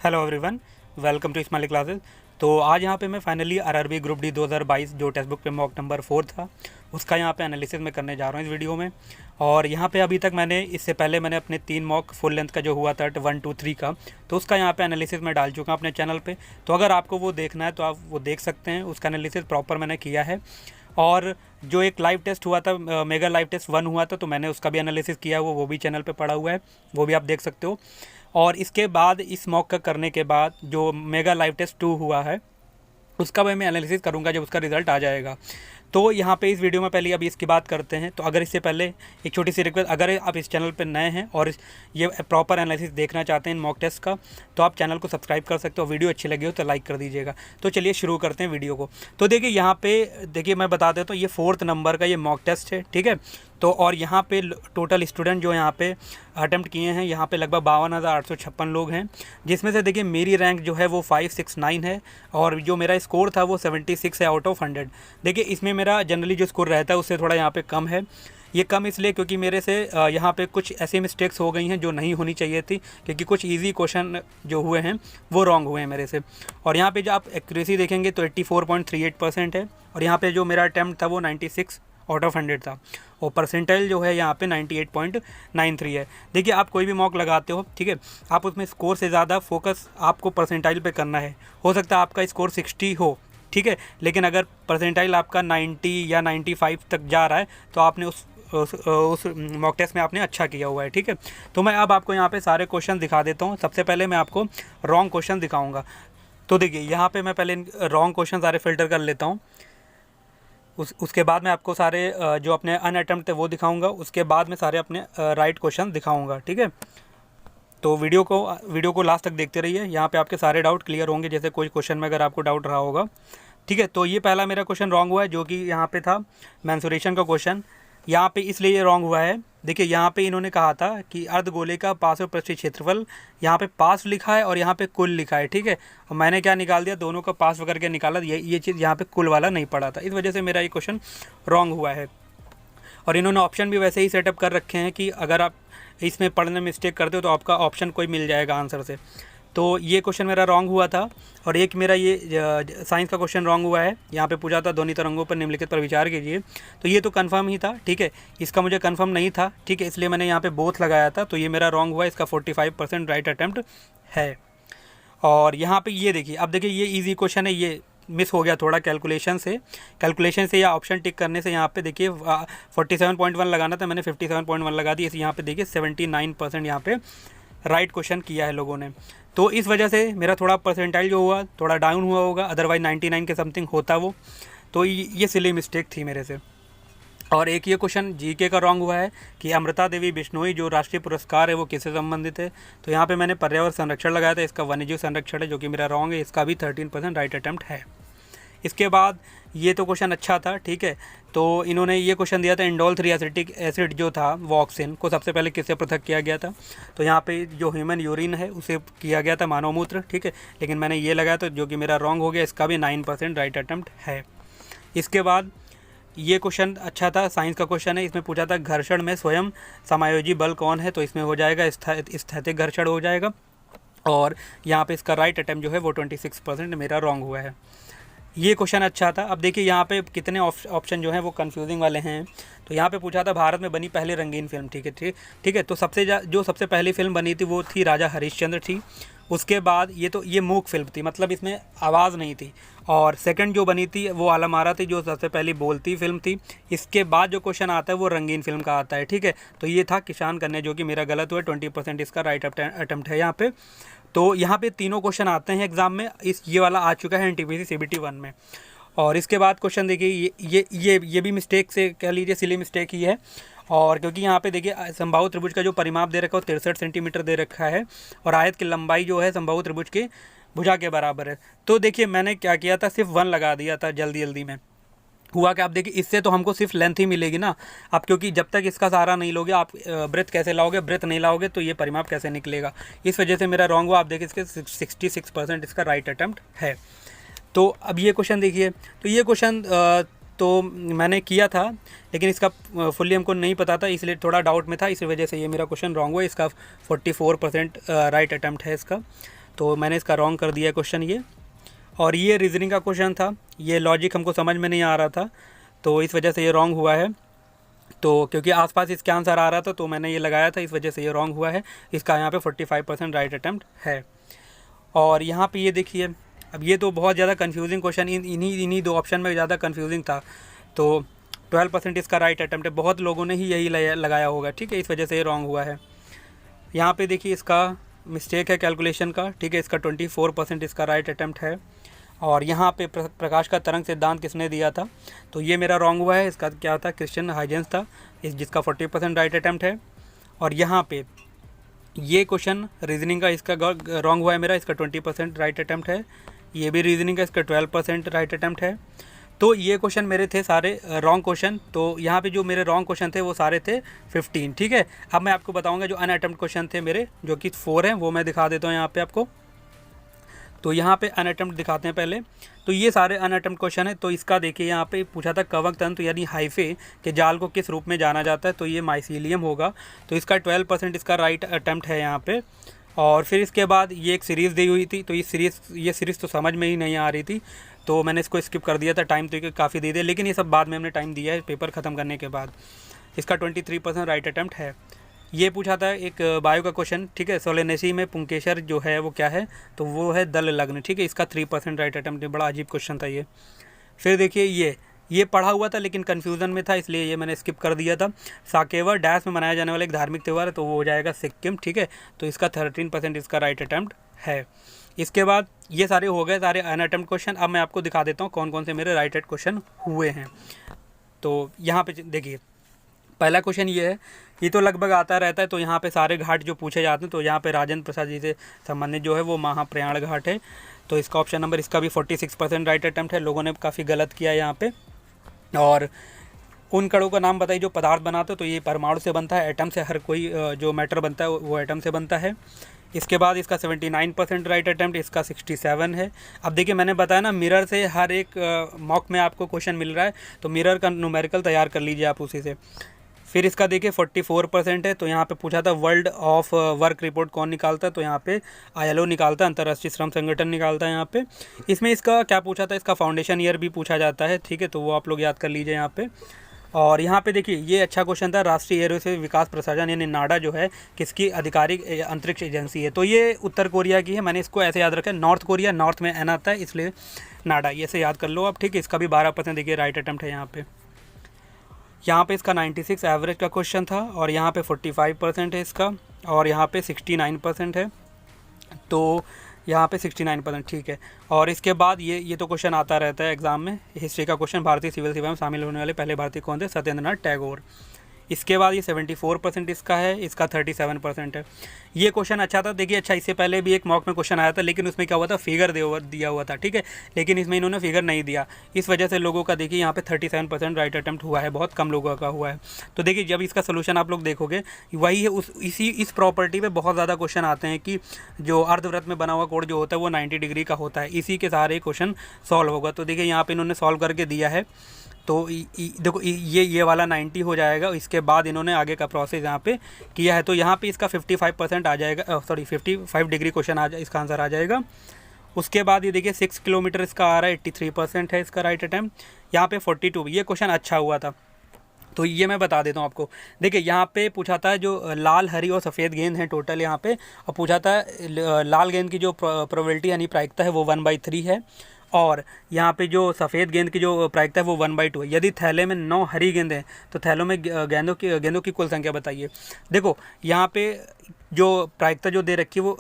Hello everyone, welcome to smiley classes. तो आज यहाँ पे मैं फाइनली आरआरबी ग्रुप डी 2022 जो टेक्स्ट बुक पे मॉक नंबर 4 था उसका यहाँ पे एनालिसिस मैं करने जा रहा हूँ इस वीडियो में। और यहाँ पे अभी तक इससे पहले मैंने अपने 3 मॉक फुल लेंथ का जो हुआ था 1, 2, 3 का, तो उसका यहाँ पे एनालिसिस मैं डाल चुका हूँ अपने चैनल पे। तो अगर आपको वो देखना है तो आप वो देख सकते हैं, उसका एनालिसिस प्रॉपर मैंने किया है। और जो एक लाइव टेस्ट हुआ था, मेगा लाइव टेस्ट 1 हुआ था, तो मैंने उसका भी एनालिसिस किया है, वो भी चैनल पे पड़ा हुआ है, वो भी आप देख सकते हो। और इसके बाद इस मॉक का करने के बाद जो मेगा लाइव टेस्ट 2 हुआ है उसका भी मैं एनालिसिस करूंगा जब उसका रिज़ल्ट आ जाएगा। तो यहाँ पे इस वीडियो में पहले अभी इसकी बात करते हैं। तो अगर इससे पहले एक छोटी सी रिक्वेस्ट, अगर आप इस चैनल पर नए हैं और ये प्रॉपर एनालिसिस देखना चाहते हैं इन मॉक टेस्ट का, तो आप चैनल को सब्सक्राइब कर सकते हो। वीडियो अच्छी लगी हो तो लाइक कर दीजिएगा। तो चलिए शुरू करते हैं वीडियो को। तो देखिए यहाँ पे देखिए मैं बता देता हूँ, ये 4th नंबर का ये मॉक टेस्ट है, ठीक है। तो और यहाँ पे टोटल स्टूडेंट जो यहाँ पे अटेम्प्ट किए हैं, यहाँ पे लगभग 52,856 लोग हैं, जिसमें से देखिए मेरी रैंक जो है वो 569 है और जो मेरा स्कोर था वो 76 है आउट ऑफ 100। देखिए इसमें मेरा जनरली जो स्कोर रहता है उससे थोड़ा यहाँ पे कम है। ये कम इसलिए क्योंकि मेरे से यहाँ पे कुछ ऐसी मिस्टेक्स हो गई हैं जो नहीं होनी चाहिए थी, क्योंकि कुछ इजी क्वेश्चन जो हुए हैं वो रॉन्ग हुए हैं मेरे से। और यहाँ पे जो आप एक्यूरेसी देखेंगे तो 84.38% है, और यहाँ पे जो मेरा अटैम्प्ट था वो 96 आउट ऑफ 100 था, और परसेंटाइल जो है यहाँ पे 98.93 है। देखिए आप कोई भी मॉक लगाते हो, ठीक है, आप उसमें स्कोर से ज़्यादा फोकस आपको परसेंटाइल पे करना है। हो सकता है आपका स्कोर 60 हो, ठीक है, लेकिन अगर परसेंटाइल आपका 90 या 95 तक जा रहा है तो आपने उस मॉक टेस्ट में आपने अच्छा किया हुआ है, ठीक है। तो मैं अब आपको यहाँ पे सारे क्वेश्चन दिखा देता हूँ। सबसे पहले मैं आपको रॉन्ग क्वेश्चन दिखाऊंगा। तो देखिए यहाँ पे मैं पहले रॉन्ग क्वेश्चन सारे फिल्टर कर लेता हूँ। उसके बाद मैं आपको सारे जो अपने अनअटेम्प्ट थे वो दिखाऊंगा। उसके बाद मैं सारे अपने राइट क्वेश्चन दिखाऊंगा, ठीक है। तो वीडियो को लास्ट तक देखते रहिए, यहाँ पे आपके सारे डाउट क्लियर होंगे। जैसे कोई क्वेश्चन में अगर आपको डाउट रहा होगा, ठीक है। तो ये पहला मेरा क्वेश्चन रॉन्ग हुआ है, जो कि यहाँ पे था मेंसुरेशन का क्वेश्चन। यहाँ पे इसलिए ये रॉन्ग हुआ है, देखिए यहाँ पे इन्होंने कहा था कि अर्धगोले का पार्श्व पृष्ठीय क्षेत्रफल, यहाँ पे पार्श्व लिखा है और यहाँ पे कुल लिखा है, ठीक है। और मैंने क्या निकाल दिया, दोनों का पार्श्व करके निकाला, ये चीज़ यहाँ पे कुल वाला नहीं पड़ा था, इस वजह से मेरा ये क्वेश्चन रॉन्ग हुआ है। और इन्होंने ऑप्शन भी वैसे ही सेटअप कर रखे हैं कि अगर आप इसमें पढ़ने में मिस्टेक करते हो तो आपका ऑप्शन कोई मिल जाएगा आंसर से। तो ये क्वेश्चन मेरा रॉन्ग हुआ था। और एक मेरा ये साइंस का क्वेश्चन रॉन्ग हुआ है, यहाँ पे पूछा था ध्वनि तरंगों पर निम्नलिखित पर विचार कीजिए। तो ये तो कंफर्म ही था, ठीक है, इसका मुझे कंफर्म नहीं था, ठीक है, इसलिए मैंने यहाँ पे बोथ लगाया था। तो ये मेरा रॉन्ग हुआ, इसका 45% राइट अटैम्प्ट है। और यहाँ पे ये देखिए, अब देखिए ये इजी क्वेश्चन है, ये मिस हो गया थोड़ा कैलकुलेशन से या ऑप्शन टिक करने से। यहाँ पे देखिए 47.1 लगाना था, मैंने 57.1 लगा दी। इस यहाँ पे देखिए 79% यहाँ पे राइट क्वेश्चन किया है लोगों ने। तो इस वजह से मेरा थोड़ा परसेंटाइल जो हुआ थोड़ा डाउन हुआ होगा, अदरवाइज 99 के समथिंग होता वो। तो ये सिली मिस्टेक थी मेरे से। और एक ये क्वेश्चन जीके का रॉन्ग हुआ है कि अमृता देवी बिश्नोई जो राष्ट्रीय पुरस्कार है वो किससे संबंधित है। तो यहाँ पे मैंने पर्यावरण संरक्षण लगाया था, इसका वन्यजीव संरक्षण है, जो कि मेरा रॉन्ग है, इसका भी 13% राइट अटैम्प्ट है। इसके बाद ये तो क्वेश्चन अच्छा था, ठीक है। तो इन्होंने ये क्वेश्चन दिया था, इंडोल 3 एसिटिक एसिड जो था वो ऑक्सीजन को सबसे पहले किससे पृथक किया गया था। तो यहाँ पे जो ह्यूमन यूरिन है उसे किया गया था, मानव मूत्र, ठीक है, लेकिन मैंने ये लगाया तो जो कि मेरा रॉन्ग हो गया, इसका भी 9% राइट अटैम्प्ट है। इसके बाद ये क्वेश्चन अच्छा था, साइंस का क्वेश्चन है, इसमें पूछा था घर्षण में स्वयं समायोजी बल कौन है। तो इसमें हो जाएगा स्थैतिक घर्षण हो जाएगा। और यहाँ पे इसका राइट अटैम्प्ट जो है वो 26% मेरा रॉन्ग हुआ है। ये क्वेश्चन अच्छा था। अब देखिए यहाँ पे कितने ऑप्शन जो हैं वो कंफ्यूजिंग वाले हैं। तो यहाँ पे पूछा था भारत में बनी पहली रंगीन फिल्म, ठीक है। तो सबसे पहली फिल्म बनी थी वो थी राजा हरिश्चंद्र थी। उसके बाद ये मूक फिल्म थी, मतलब इसमें आवाज़ नहीं थी। और सेकंड जो बनी थी वो आलम आरा थी, जो सबसे पहली बोलती फिल्म थी। इसके बाद जो क्वेश्चन आता है वो रंगीन फिल्म का आता है, ठीक है। तो ये था किसान कन्या, जो कि मेरा गलत हुआ, 20% इसका राइट अटैम्प्ट है यहाँ पे। तो यहाँ पे तीनों क्वेश्चन आते हैं एग्जाम में, ये वाला आ चुका है एनटीपीसी सीबीटी 1 में। और इसके बाद क्वेश्चन देखिए, ये भी मिस्टेक से कह लीजिए, सिली मिस्टेक ही है। और क्योंकि यहाँ पे देखिए समबाहु त्रिभुज का जो परिमाप दे रखा है वो 63 सेंटीमीटर दे रखा है, और आयत की लंबाई जो है समबाहु त्रिभुज की भुजा के बराबर है। तो देखिए मैंने क्या किया था, सिर्फ 1 लगा दिया था जल्दी में। हुआ कि आप देखिए इससे तो हमको सिर्फ लेंथ ही मिलेगी ना। आप क्योंकि जब तक इसका सहारा नहीं लोगे, आप ब्रेथ कैसे लाओगे, ब्रेथ नहीं लाओगे तो ये परिमाप कैसे निकलेगा। इस वजह से मेरा रॉन्ग हुआ। आप देखिए इसके 66% इसका राइट अटैम्प्ट है। तो अब ये क्वेश्चन देखिए, तो ये क्वेश्चन तो मैंने किया था, लेकिन इसका फुल्ली हमको नहीं पता था, इसलिए थोड़ा डाउट में था, इस वजह से ये मेरा क्वेश्चन रॉन्ग हुआ। इसका 44% राइट अटैम्प्ट है इसका। तो मैंने इसका रॉन्ग कर दिया क्वेश्चन ये। और ये रीजनिंग का क्वेश्चन था, ये लॉजिक हमको समझ में नहीं आ रहा था, तो इस वजह से ये रॉन्ग हुआ है। तो क्योंकि आसपास इसके आंसर आ रहा था तो मैंने ये लगाया था, इस वजह से ये रॉन्ग हुआ है। इसका यहाँ पे 45% राइट अटैम्प्ट है। और यहाँ पे ये देखिए, अब ये तो बहुत ज़्यादा कंफ्यूजिंग क्वेश्चन, इन्हीं दो ऑप्शन में ज़्यादा कंफ्यूजिंग था। तो 12% इसका राइट अटैम्प्ट है, बहुत लोगों ने ही यही लगाया होगा, ठीक है, इस वजह से ये रॉन्ग हुआ है। यहाँ पे देखिए इसका मिस्टेक है कैलकुलेशन का, ठीक है, इसका 24% इसका राइट अटैम्प्ट है। और यहाँ पे प्रकाश का तरंग सिद्धांत किसने दिया था, तो ये मेरा रॉन्ग हुआ है। इसका क्या था, क्रिश्चियन हाइजेंस था, जिसका 40% राइट अटैम्प्ट है। और यहाँ पे ये क्वेश्चन रीजनिंग का इसका रॉन्ग हुआ है मेरा, इसका 20% राइट अटैम्प्ट है। ये भी रीजनिंग का, इसका 12% राइट अटैम्प्ट है। तो ये क्वेश्चन मेरे थे सारे रॉन्ग क्वेश्चन। तो यहाँ पे जो मेरे रॉन्ग क्वेश्चन थे वो सारे थे 15, ठीक है। अब मैं आपको बताऊँगा जो अनअटेम्प्ट क्वेश्चन थे मेरे, जो कि 4 हैं, वो मैं दिखा देता हूँ यहाँ पे आपको। तो यहाँ पे अनअटेम्प्ट दिखाते हैं पहले। तो ये सारे अनअटेम्प्ट क्वेश्चन है। तो इसका देखिए यहाँ पे पूछा था कवक तंतु यानी हाइफे के जाल को किस रूप में जाना जाता है, तो ये माइसीलियम होगा। तो इसका 12% इसका राइट अटैम्प्ट है यहाँ पे। और फिर इसके बाद ये एक सीरीज़ दी हुई थी, तो ये सीरीज़ तो समझ में ही नहीं आ रही थी, तो मैंने इसको स्किप कर दिया था। टाइम तो काफ़ी दे दिया, लेकिन ये सब बाद में हमने टाइम दिया है पेपर ख़त्म करने के बाद। इसका 23% राइट अटैम्प्ट है। ये पूछा था एक बायो का क्वेश्चन, ठीक है, सोलेनेसी में पुंकेसर जो है वो क्या है, तो वो है दल लग्न, ठीक है, इसका 3% राइट अटैम्प्ट है। बड़ा अजीब क्वेश्चन था ये। फिर देखिए ये पढ़ा हुआ था लेकिन कन्फ्यूज़न में था, इसलिए ये मैंने स्किप कर दिया था। साकेवर डैश में मनाया जाने वाला एक धार्मिक त्यौहार है, तो वो हो जाएगा सिक्किम, ठीक है, तो इसका 13% इसका राइट अटैम्प्ट है। इसके बाद ये सारे हो गए सारे अनअटेम्प्ट क्वेश्चन। अब मैं आपको दिखा देता हूँ कौन कौन से मेरे राइट क्वेश्चन हुए हैं। तो यहाँ पे देखिए पहला क्वेश्चन ये है, ये तो लगभग आता रहता है। तो यहाँ पे सारे घाट जो पूछे जाते हैं, तो यहाँ पे राजेंद्र प्रसाद जी से संबंधित जो है वो महाप्रयाण घाट है। तो इसका ऑप्शन नंबर, इसका भी 46% राइट अटैम्प्ट है। लोगों ने काफ़ी गलत किया यहाँ पे। और उन कणों का नाम बताइए जो पदार्थ बनाते हो, तो ये परमाणु से बनता है, एटम से। हर कोई जो मैटर बनता है वो एटम से बनता है। इसके बाद इसका 79% राइट अटैम्प्ट, इसका 67 है। अब देखिए मैंने बताया ना, मिरर से हर एक मॉक में आपको क्वेश्चन मिल रहा है, तो मिरर का न्यूमेरिकल तैयार कर लीजिए आप उसी से। फिर इसका देखिए 44% है। तो यहाँ पे पूछा था वर्ल्ड ऑफ वर्क रिपोर्ट कौन निकालता है, तो यहाँ पे ILO निकालता है, अंतर्राष्ट्रीय श्रम संगठन निकालता है यहाँ पे। इसमें इसका क्या पूछा था, इसका फाउंडेशन ईयर भी पूछा जाता है, ठीक है, तो वो आप लोग याद कर लीजिए यहाँ पे। और यहाँ पे देखिए ये अच्छा क्वेश्चन था, राष्ट्रीय एयरोस्पेस विकास प्रशासन यानी नाडा जो है किसकी आधिकारिक अंतरिक्ष एजेंसी है, तो ये उत्तर कोरिया की है। मैंने इसको ऐसे याद रखा है, नॉर्थ कोरिया, नॉर्थ में एन आता है इसलिए नाडा, ये से याद कर लो आप, ठीक है। इसका भी 12% देखिए राइट अटैम्प्ट है यहाँ पे। यहाँ पे इसका 96 एवरेज का क्वेश्चन था, और यहाँ पे 45% है इसका, और यहाँ पे 69% है। तो यहाँ पे 69%, ठीक है। और इसके बाद ये तो क्वेश्चन आता रहता है एग्जाम में, हिस्ट्री का क्वेश्चन, भारतीय सिविल सेवा में शामिल होने वाले पहले भारतीय कौन थे, सत्येंद्रनाथ टैगोर। इसके बाद ये 74% इसका है, इसका 37% है। ये क्वेश्चन अच्छा था, देखिए अच्छा, इससे पहले भी एक मॉक में क्वेश्चन आया था, लेकिन उसमें क्या हुआ था, फिगर दिया हुआ था, ठीक है, लेकिन इसमें इन्होंने फिगर नहीं दिया। इस वजह से लोगों का देखिए यहाँ पे 37% राइट अटैम्प्ट हुआ है, बहुत कम लोगों का हुआ है। तो देखिए जब इसका सोल्यूशन आप लोग देखोगे, वही है इस प्रॉपर्टी पे बहुत ज़्यादा क्वेश्चन आते हैं कि जो अर्धवृत्त में बना हुआ कोण जो होता है वो 90 डिग्री का होता है, इसी के सारे क्वेश्चन सॉल्व होगा। तो देखिए यहाँ पे इन्होंने सॉल्व करके दिया है। तो देखो ये वाला 90 हो जाएगा। इसके बाद इन्होंने आगे का प्रोसेस यहाँ पे किया है, तो यहाँ पे इसका 55% आ जाएगा, सॉरी 55 डिग्री क्वेश्चन इसका आंसर आ जाएगा। उसके बाद ये देखिए 6 किलोमीटर इसका आ रहा है, 83% है इसका राइट अटैम्प्ट। यहाँ पे 42, ये क्वेश्चन अच्छा हुआ था, तो ये मैं बता देता हूँ आपको। देखिए यहाँ पे पूछा था जो लाल, हरी और सफ़ेद गेंद हैं टोटल यहाँ पे, और पूछा था लाल गेंद की जो प्रोबेबिलिटी यानी प्रायिकता है वो 1/3 है, और यहाँ पे जो सफ़ेद गेंद की जो प्रायिकता है वो 1/2 है। यदि थैले में 9 हरी गेंदें हैं तो थैलों में गेंदों की कुल संख्या बताइए। देखो यहाँ पे जो प्रायिकता जो दे रखी है वो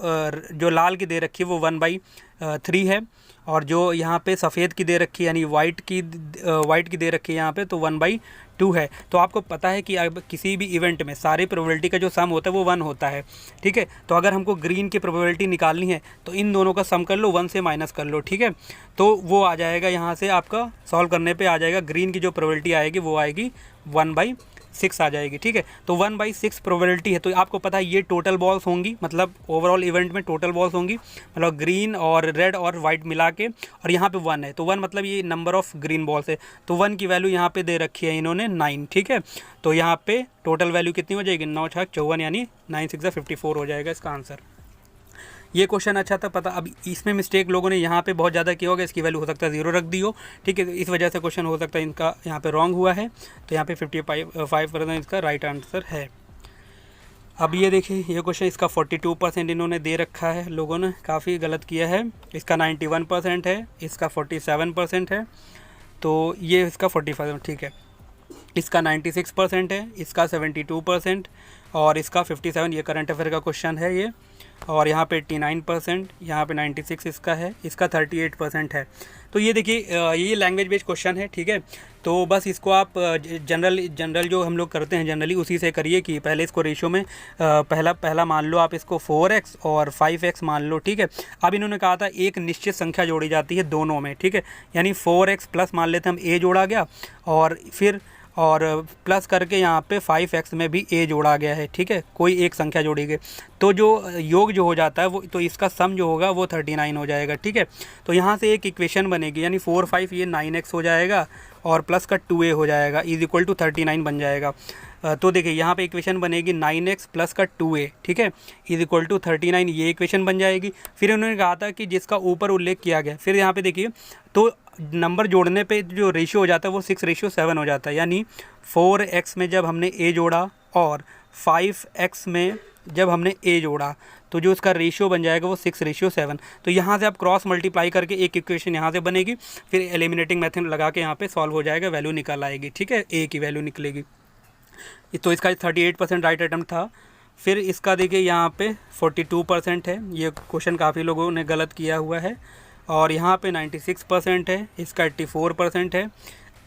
जो लाल की दे रखी है वो 1/3 है, और जो यहाँ पे सफ़ेद की दे रखी है यानी वाइट की दे रखी है यहाँ पे तो 1/2 है। तो आपको पता है कि अब किसी भी इवेंट में सारी प्रोबेबिलिटी का जो सम होता है वो 1 होता है, ठीक है। तो अगर हमको ग्रीन की प्रोबेबिलिटी निकालनी है तो इन दोनों का सम कर लो, 1 से माइनस कर लो, ठीक है। तो वो आ जाएगा यहाँ से, आपका सॉल्व करने पे आ जाएगा, ग्रीन की जो प्रोबेबिलिटी आएगी वो आएगी 1/6 आ जाएगी, ठीक है। तो 1/6 प्रोबेबिलिटी है, तो आपको पता है ये टोटल बॉल्स होंगी, मतलब ओवरऑल इवेंट में टोटल बॉल्स होंगी, मतलब ग्रीन और रेड और वाइट मिला के, और यहाँ पे 1 है, तो 1 मतलब ये नंबर ऑफ ग्रीन बॉल्स है, तो 1 की वैल्यू यहाँ पे दे रखी है इन्होंने 9, ठीक है। तो यहाँ पे टोटल वैल्यू कितनी हो जाएगी, 9 × 54 यानी 9 × 6 = 54 हो जाएगा इसका आंसर। ये क्वेश्चन अच्छा था पता। अब इसमें मिस्टेक लोगों ने यहाँ पे बहुत ज़्यादा किया होगा, इसकी वैल्यू हो सकता है 0 रख दी हो, ठीक है। तो इस वजह से क्वेश्चन हो सकता है इनका यहाँ पे रॉन्ग हुआ है। तो यहाँ पे 55% इसका राइट आंसर है। अब ये देखिए ये क्वेश्चन, इसका 42% इन्होंने दे रखा है, लोगों ने काफ़ी गलत किया है। इसका 91% है, इसका 47% है, तो ये इसका 45, ठीक है। इसका 96% है, इसका 72% और इसका 57। ये करंट अफेयर का क्वेश्चन है ये। और यहाँ पे 89%, यहाँ पे 96 इसका है, इसका 38% है। तो ये देखिए ये लैंग्वेज बेस्ड क्वेश्चन है, ठीक है। तो बस इसको आप जनरल जो हम लोग करते हैं जनरली उसी से करिए कि पहले इसको रेशियो में पहला मान लो आप इसको 4x और 5x मान लो, ठीक है। अब इन्होंने कहा था एक निश्चित संख्या जोड़ी जाती है दोनों में, ठीक है। यानी 4x प्लस मान लेते हैं हम, a जोड़ा गया और फिर प्लस करके यहाँ पे 5x में भी a जोड़ा गया है, ठीक है। कोई एक संख्या जोड़ी गई तो जो योग जो हो जाता है वो, तो इसका सम जो होगा वो 39 हो जाएगा, ठीक है। तो यहाँ से एक इक्वेशन बनेगी, यानी 4 5 ये 9x हो जाएगा और प्लस का 2a हो जाएगा इज इक्वल टू 39 बन जाएगा। तो देखिए यहाँ पे इक्वेशन बनेगी 9x प्लस का 2a, ठीक है, इज इक्वल टू 39, ये इक्वेशन बन जाएगी। फिर उन्होंने कहा था कि जिसका ऊपर उल्लेख किया गया, फिर यहाँ पे देखिए तो नंबर जोड़ने पे जो रेशियो हो जाता है वो 6:7 हो जाता है। यानी 4x में जब हमने a जोड़ा और 5x में जब हमने a जोड़ा तो जो उसका रेशियो बन जाएगा वो 6:7। तो यहाँ से आप क्रॉस मल्टीप्लाई करके एक इक्वेशन यहाँ से बनेगी, फिर एलिमिनेटिंग मेथड लगा के यहाँ पे सॉल्व हो जाएगा, वैल्यू निकल आएगी, ठीक है, a की वैल्यू निकलेगी। तो इसका 38% राइट अटेम्प्ट था। फिर इसका देखिए यहाँ पे 42% है, ये क्वेश्चन काफ़ी लोगों ने गलत किया हुआ है। और यहाँ पे 96% है, इसका 84% है।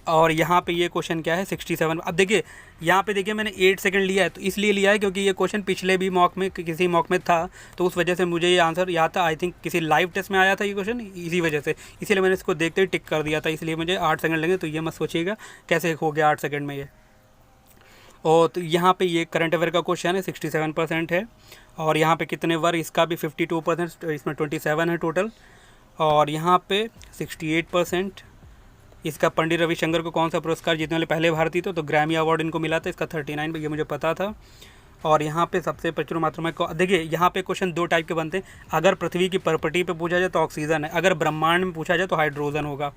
और यहाँ पे ये क्वेश्चन क्या है 67। अब देखिए यहाँ पे देखिए मैंने 8 सेकंड लिया है, तो इसलिए लिया है क्योंकि ये क्वेश्चन पिछले भी मॉक में किसी मॉक में था, तो उस वजह से मुझे ये आंसर याद था। आई थिंक किसी लाइव टेस्ट में आया था ये क्वेश्चन, इसी वजह से, इसीलिए मैंने इसको देखते ही टिक कर दिया था। इसलिए मुझे 8 सेकंड लगे, तो ये मत सोचिएगा कैसे हो गया 8 सेकंड में ये। और तो यहाँ पे ये करंट अफेयर का क्वेश्चन है, 67% है। और यहाँ पे कितने वर्ग, इसका भी 52%, इसमें 27 है टोटल। और यहाँ पे 68%, इसका पंडित रविशंकर को कौन सा पुरस्कार जीतने वाले पहले भारतीय थे, तो ग्रैमी अवार्ड इनको मिला था, इसका 39, ये मुझे पता था। और यहाँ पे सबसे प्रचुर मात्रा में देखिए यहाँ पे क्वेश्चन 2 टाइप के बनते हैं। अगर पृथ्वी की प्रॉपर्टी पे पूछा जाए तो ऑक्सीजन है, अगर ब्रह्मांड में पूछा जाए तो हाइड्रोजन होगा।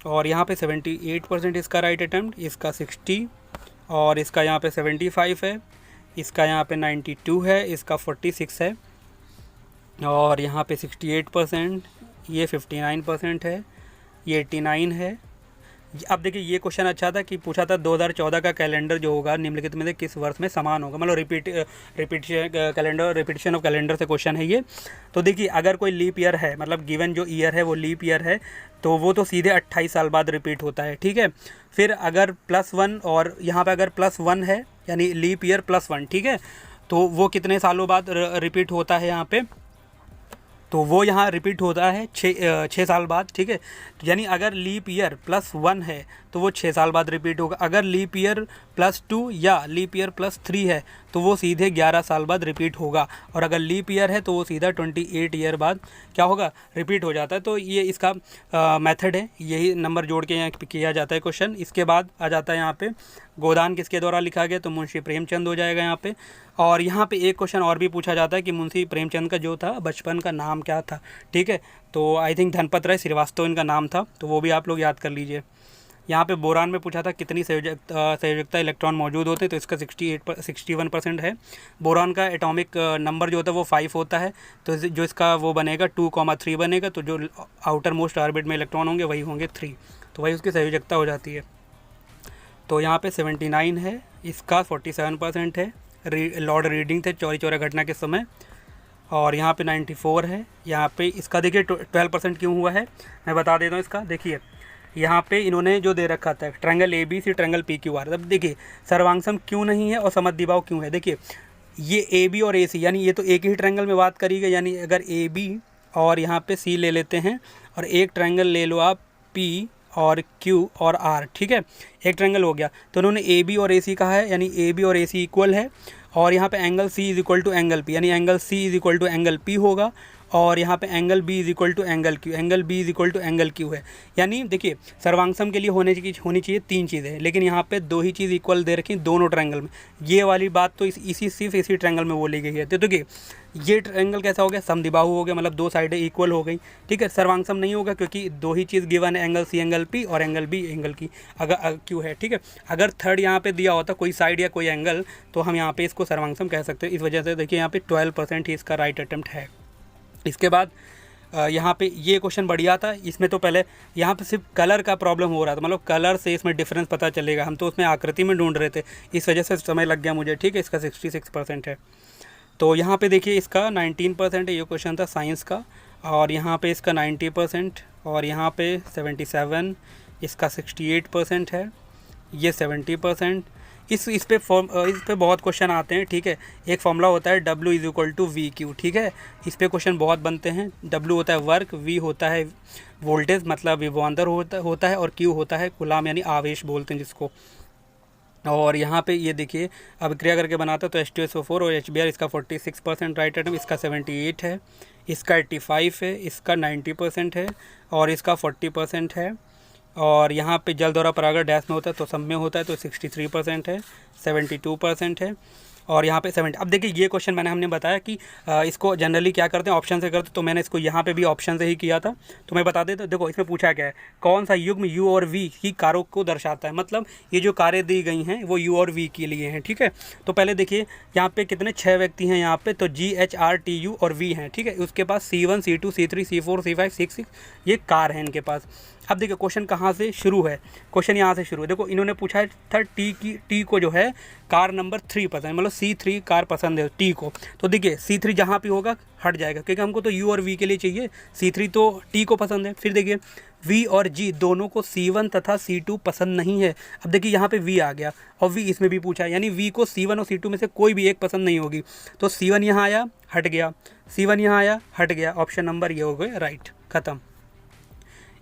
और यहाँ पे 78% इसका राइट अटेम्प्ट, इसका 60, और इसका यहाँ पे 75 है, इसका यहाँ पे 92 है, इसका 46 है। और यहाँ पे 68%, ये 59% है, ये 89 है। अब देखिए ये क्वेश्चन अच्छा था कि पूछा था 2014 का कैलेंडर जो होगा निम्नलिखित में से किस वर्ष में समान होगा, मतलब रिपीटिशन ऑफ कैलेंडर से क्वेश्चन है ये। तो देखिए अगर कोई लीप ईयर है, मतलब गिवन जो ईयर है वो लीप ईयर है, तो वो तो सीधे 28 साल बाद रिपीट होता है, ठीक है। फिर अगर +1 और यहाँ पे अगर +1 है यानी लीप ईयर +1, ठीक है, तो वो कितने सालों बाद रिपीट होता है यहाँ पे, तो वो यहाँ रिपीट होता है 6 साल बाद, ठीक है। यानी अगर लीप ईयर +1 है तो वो 6 साल बाद रिपीट होगा। अगर लीप ईयर +2 या लीप ईयर +3 है तो वो सीधे 11 साल बाद रिपीट होगा। और अगर लीप ईयर है तो वो सीधा 28 ईयर बाद क्या होगा, रिपीट हो जाता है। तो ये इसका मेथड है, यही नंबर जोड़ के यहाँ किया जाता है क्वेश्चन। इसके बाद आ जाता है यहाँ पे गोदान किसके द्वारा लिखा गया, तो मुंशी प्रेमचंद हो जाएगा यहाँ पे। और यहाँ पे एक क्वेश्चन और भी पूछा जाता है कि मुंशी प्रेमचंद का जो था बचपन का नाम क्या था, ठीक है। तो आई थिंक धनपत राय श्रीवास्तव इनका नाम था, तो वो भी आप लोग याद कर लीजिए। यहाँ पे बोरान में पूछा था कितनी संयोजकता इलेक्ट्रॉन मौजूद होते हैं, तो इसका 61% है। बोरान का एटॉमिक नंबर जो होता है वो 5 होता है, तो जो इसका वो बनेगा 2,3 बनेगा, तो जो आउटर मोस्ट ऑर्बिट में इलेक्ट्रॉन होंगे वही होंगे 3, तो वही उसकी संयोजकता हो जाती है। तो यहाँ पे 79 है, इसका 47% है। लॉर्ड रीडिंग थे चौरी चौरा घटना के समय। और यहाँ पे 94 है। यहाँ पे इसका देखिए 12% क्यों हुआ है मैं बता देता हूँ इसका। देखिए यहाँ पे इन्होंने जो दे रखा था ट्रायंगल ABC ट्रायंगल PQR, अब देखिए सर्वांगसम क्यों नहीं है और समद्विबाहु क्यों है। देखिए ये AB और AC यानी ये तो एक ही ट्रायंगल में बात करी गई, यानी अगर AB और यहाँ पे C ले लेते हैं और एक ट्रायंगल ले लो आप P और Q और R, ठीक है, एक ट्रायंगल हो गया। तो उन्होंने AB और AC कहा है, यानी AB और AC इक्वल है। और यहाँ पे angle C is equal to angle P, यानी angle C is equal to angle P होगा। और यहाँ पे angle B is equal to angle Q, angle B is equal to angle Q है। यानी देखिए सर्वांगसम के लिए होनी चाहिए 3 चीज़ें, लेकिन यहाँ पे 2 ही चीज़ इक्वल दे रखी दोनों ट्रायंगल में। ये वाली बात तो सिर्फ इसी ट्रायंगल में बोली गई है। तो देखिए ये ट्रायंगल कैसा हो गया, समद्विबाहु हो गया, मतलब 2 साइडें इक्वल हो गई, ठीक है। सर्वांगसम नहीं होगा क्योंकि 2 ही चीज़ गिवन है, एंगल सी एंगल पी और एंगल बी एंगल की अगर क्यू है, ठीक है। अगर थर्ड यहाँ पे दिया होता कोई साइड या कोई एंगल, तो हम यहाँ पे इसको सर्वांगसम कह सकते हैं। इस वजह से देखिए यहाँ पे 12% ही इसका राइट अटेम्प्ट है। इसके बाद यहाँ पे ये क्वेश्चन बढ़िया था। इसमें तो पहले यहाँ पे सिर्फ कलर का प्रॉब्लम हो रहा था, मतलब कलर से इसमें डिफरेंस पता चलेगा, हम तो उसमें आकृति में ढूंढ रहे थे, इस वजह से समय लग गया मुझे, ठीक है। इसका 66% है। तो यहाँ पे देखिए इसका 19% है, ये क्वेश्चन था साइंस का, और यहाँ पे इसका 90%, और यहाँ पे 77, इसका 68% है, ये 70%। इस पे बहुत क्वेश्चन आते हैं, ठीक है। एक फॉर्मूला होता है W is equal to V Q, ठीक है। इस पे क्वेश्चन बहुत बनते हैं। W होता है वर्क, V होता है वोल्टेज मतलब विभवांतर होता है, और Q होता है कूलाम यानी आवेश बोलते हैं जिसको। और यहाँ पे ये देखिए अब क्रिया करके बनाता है तो H2SO4 और HBr, इसका 46% राइट आइटम, इसका 78 है, इसका 85 है, इसका 90% है, और इसका 40% है। और यहाँ पे जल द्वारा परागण डैश में होता है तो सब में होता है तो 63% है, 72% है, और यहाँ पे 70। अब देखिए ये क्वेश्चन हमने बताया कि इसको जनरली क्या करते हैं, ऑप्शन से करते, तो मैंने इसको यहाँ पे भी ऑप्शन से ही किया था। तो मैं बता देता, देखो इसमें पूछा क्या है, कौन सा युग्म U और V की कारों को दर्शाता है। मतलब ये जो कारें दी गई हैं वो U और V के लिए हैं, ठीक है। तो पहले देखिए यहाँ पे कितने 6 व्यक्ति हैं यहाँ पे, तो G H R T U और V हैं, ठीक है। उसके पास C1 C2 C3 C4 C5 C6 ये कार हैं इनके पास। अब देखिए क्वेश्चन कहाँ से शुरू है, क्वेश्चन यहाँ से शुरू है। देखो इन्होंने पूछा था टी को जो है कार नंबर 3 पसंद, मतलब C3 कार पसंद है टी को। तो देखिए C3 जहाँ पे होगा हट जाएगा, क्योंकि हमको तो U और V के लिए चाहिए, C3 तो टी को पसंद है। फिर देखिए V और G दोनों को C1 तथा C2 पसंद नहीं है। अब देखिए यहाँ पे V आ गया और V इसमें भी पूछा है, यानी V को C1 और C2 में से कोई भी एक पसंद नहीं होगी। तो C1 यहाँ आया हट गया, C1 यहाँ आया हट गया, ऑप्शन नंबर ये हो गए राइट, ख़त्म।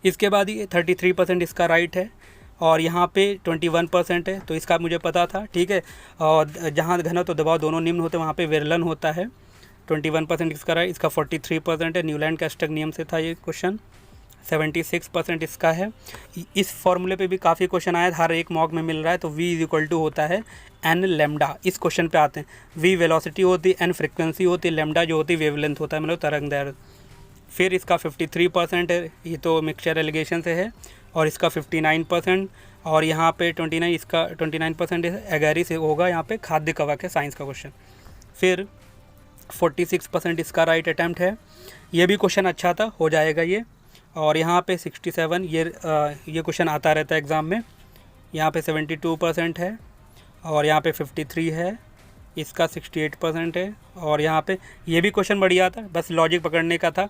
इसके बाद ये 33% इसका राइट है, और यहाँ पे 21% है, तो इसका मुझे पता था, ठीक है। और जहाँ घनत्व दबाव दोनों निम्न होते हैं वहाँ पे विरलन होता है। 21% इसका राइट, इसका 43% है, न्यूलैंड कैस्टक नियम से था ये क्वेश्चन। 76% इसका है। इस फॉर्मूले पे भी काफ़ी क्वेश्चन आया, हर एक मॉक में मिल रहा है। तो V इज इक्वल टू होता है n लैम्डा। इस क्वेश्चन पे आते हैं, V वेलोसिटी होती है, n फ्रिक्वेंसी होती है, लैम्डा जो होती है वेवलेंथ होता है, मतलब तरंग दैर्घ्य। फिर इसका 53% है, ये तो मिक्सचर एलिगेशन से है, और इसका 59%, और यहाँ पे 29, इसका 29% एगैरी से होगा, यहाँ पे खाद्य कवक है, साइंस का क्वेश्चन। फिर 46% इसका राइट अटैम्प्ट है, ये भी क्वेश्चन अच्छा था, हो जाएगा ये। और यहाँ पे 67, ये क्वेश्चन आता रहता है एग्ज़ाम में। यहाँ पे 72% है, और यहाँ पे 53 है, इसका 68% है, और यहाँ पे ये भी क्वेश्चन बढ़िया था, बस लॉजिक पकड़ने का था,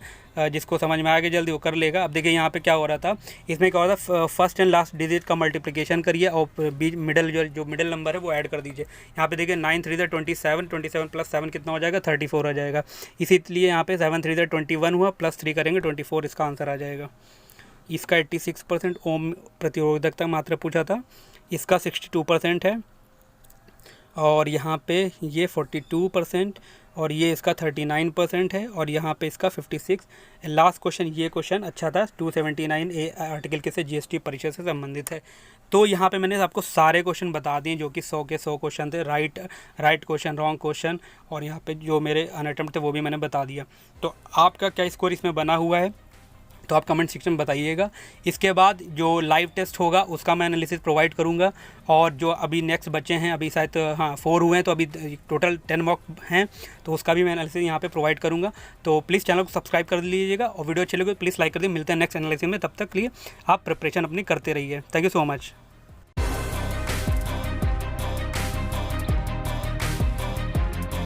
जिसको समझ में आ गया जल्दी वो कर लेगा। अब देखिए यहाँ पे क्या हो रहा था, इसमें क्या हो रहा था, फर्स्ट एंड लास्ट डिजिट का मल्टीप्लिकेशन करिए और बीच मिडल जो मिडल नंबर है वो ऐड कर दीजिए। यहाँ पे देखिए 9 3 27 प्लस 7 कितना हो जाएगा, 34 आ जाएगा। इसीलिए यहाँ पे 7 3 21 हुआ, प्लस 3 करेंगे 24, इसका आंसर आ जाएगा। इसका 86% ओम प्रतिरोधकता मात्रा पूछा था, इसका 62% है, और यहाँ पे ये 42%, और ये इसका 39% है, और यहाँ पे इसका 56। लास्ट क्वेश्चन, ये क्वेश्चन अच्छा था, 279A आर्टिकल के से GST परिषद से संबंधित है। तो यहाँ पे मैंने आपको सारे क्वेश्चन बता दिए, जो कि 100 के 100 क्वेश्चन थे, राइट क्वेश्चन, रॉन्ग क्वेश्चन, और यहाँ पे जो मेरे अनअटेम्प्ट थे वो भी मैंने बता दिया। तो आपका क्या स्कोर इसमें बना हुआ है, तो आप कमेंट सेक्शन में बताइएगा। इसके बाद जो लाइव टेस्ट होगा उसका मैं एनालिसिस प्रोवाइड करूंगा, और जो अभी नेक्स्ट बच्चे हैं, अभी शायद 4 हुए हैं, तो अभी टोटल 10 मॉक हैं, तो उसका भी मैं एनालिसिस यहाँ पे प्रोवाइड करूंगा। तो प्लीज़ चैनल को सब्सक्राइब कर लीजिएगा, और वीडियो अच्छी लगे तो प्लीज़ लाइक कर दीजिए। मिलते हैं नेक्स्ट एनालिसिस में, तब तक के लिए आप प्रिपरेशन अपनी करते रहिए। Thank you so much.